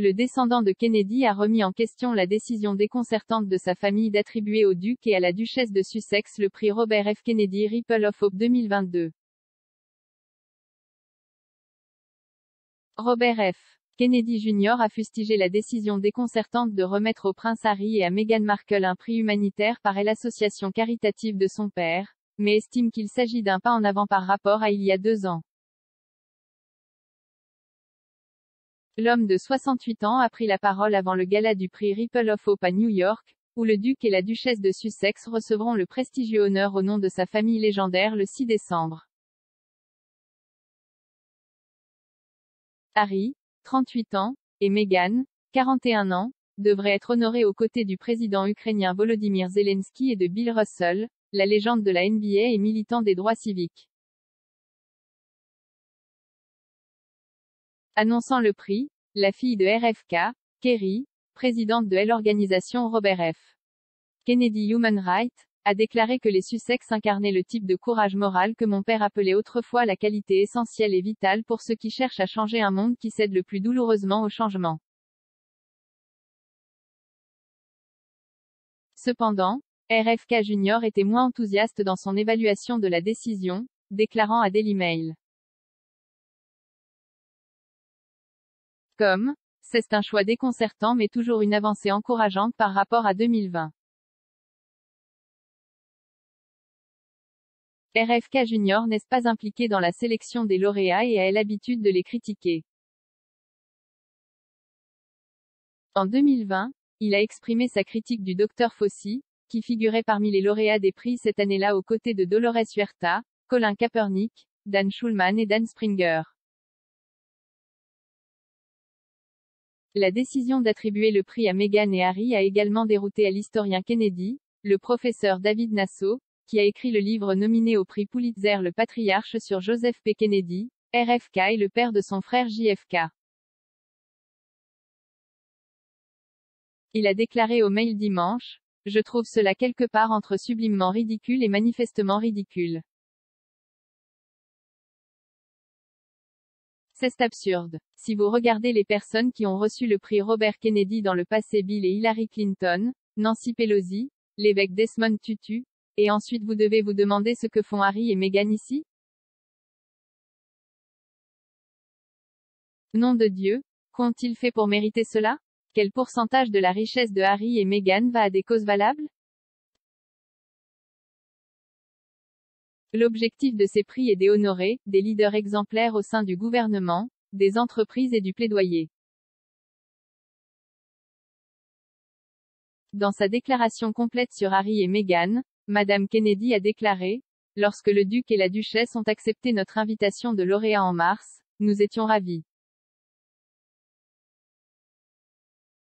Le descendant de Kennedy a remis en question la décision déconcertante de sa famille d'attribuer au duc et à la duchesse de Sussex le prix Robert F. Kennedy Ripple of Hope 2022. Robert F. Kennedy Jr. a fustigé la décision déconcertante de remettre au prince Harry et à Meghan Markle un prix humanitaire par l'association caritative de son père, mais estime qu'il s'agit d'un pas en avant par rapport à il y a 2 ans. L'homme de 68 ans a pris la parole avant le gala du prix Ripple of Hope à New York, où le duc et la duchesse de Sussex recevront le prestigieux honneur au nom de sa famille légendaire le 6 décembre. Harry, 38 ans, et Meghan, 41 ans, devraient être honorés aux côtés du président ukrainien Volodymyr Zelensky et de Bill Russell, la légende de la NBA et militant des droits civiques. Annonçant le prix, la fille de RFK, Kerry, présidente de l'organisation Robert F. Kennedy Human Rights, a déclaré que les Sussex incarnaient le type de courage moral que mon père appelait autrefois la qualité essentielle et vitale pour ceux qui cherchent à changer un monde qui cède le plus douloureusement au changement. Cependant, RFK Jr. était moins enthousiaste dans son évaluation de la décision, déclarant à Daily Mail. C'est un choix déconcertant mais toujours une avancée encourageante par rapport à 2020. RFK Jr. n'est pas impliqué dans la sélection des lauréats et a l'habitude de les critiquer. En 2020, il a exprimé sa critique du Dr Fauci, qui figurait parmi les lauréats des prix cette année-là aux côtés de Dolores Huerta, Colin Kaepernick, Dan Schulman et Dan Springer. La décision d'attribuer le prix à Meghan et Harry a également dérouté à l'historien Kennedy, le professeur David Nasso, qui a écrit le livre nominé au prix Pulitzer Le Patriarche sur Joseph P. Kennedy, RFK et le père de son frère JFK. Il a déclaré au Mail dimanche: « Je trouve cela quelque part entre sublimement ridicule et manifestement ridicule. C'est absurde. Si vous regardez les personnes qui ont reçu le prix Robert Kennedy dans le passé, Bill et Hillary Clinton, Nancy Pelosi, l'évêque Desmond Tutu, et ensuite vous devez vous demander ce que font Harry et Meghan ici? Nom de Dieu, qu'ont-ils fait pour mériter cela? Quel pourcentage de la richesse de Harry et Meghan va à des causes valables? L'objectif de ces prix est d'honorer des leaders exemplaires au sein du gouvernement, des entreprises et du plaidoyer. Dans sa déclaration complète sur Harry et Meghan, Madame Kennedy a déclaré: « Lorsque le duc et la duchesse ont accepté notre invitation de lauréat en mars, nous étions ravis.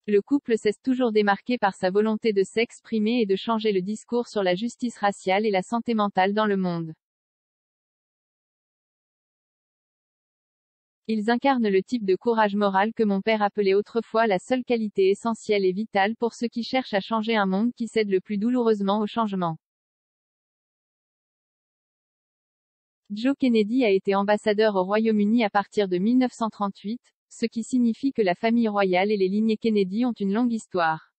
Le couple s'est toujours démarqué par sa volonté de s'exprimer et de changer le discours sur la justice raciale et la santé mentale dans le monde. Ils incarnent le type de courage moral que mon père appelait autrefois la seule qualité essentielle et vitale pour ceux qui cherchent à changer un monde qui cède le plus douloureusement au changement. » Joe Kennedy a été ambassadeur au Royaume-Uni à partir de 1938, ce qui signifie que la famille royale et les lignées Kennedy ont une longue histoire.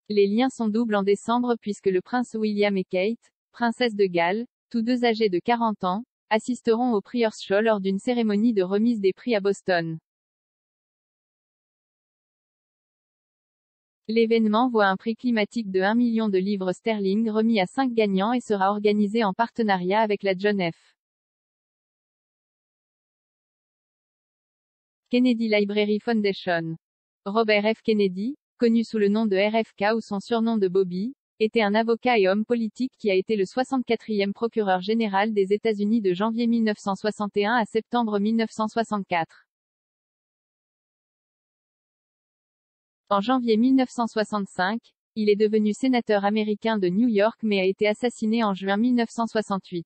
Les liens sont doubles en décembre puisque le prince William et Kate, princesse de Galles, tous deux âgés de 40 ans, assisteront au Priour's Show lors d'une cérémonie de remise des prix à Boston. L'événement voit un prix climatique de 1 million de livres sterling remis à 5 gagnants et sera organisé en partenariat avec la John F. Kennedy Library Foundation. Robert F. Kennedy, connu sous le nom de RFK ou son surnom de Bobby, était un avocat et homme politique qui a été le 64e procureur général des États-Unis de janvier 1961 à septembre 1964. En janvier 1965, il est devenu sénateur américain de New York mais a été assassiné en juin 1968.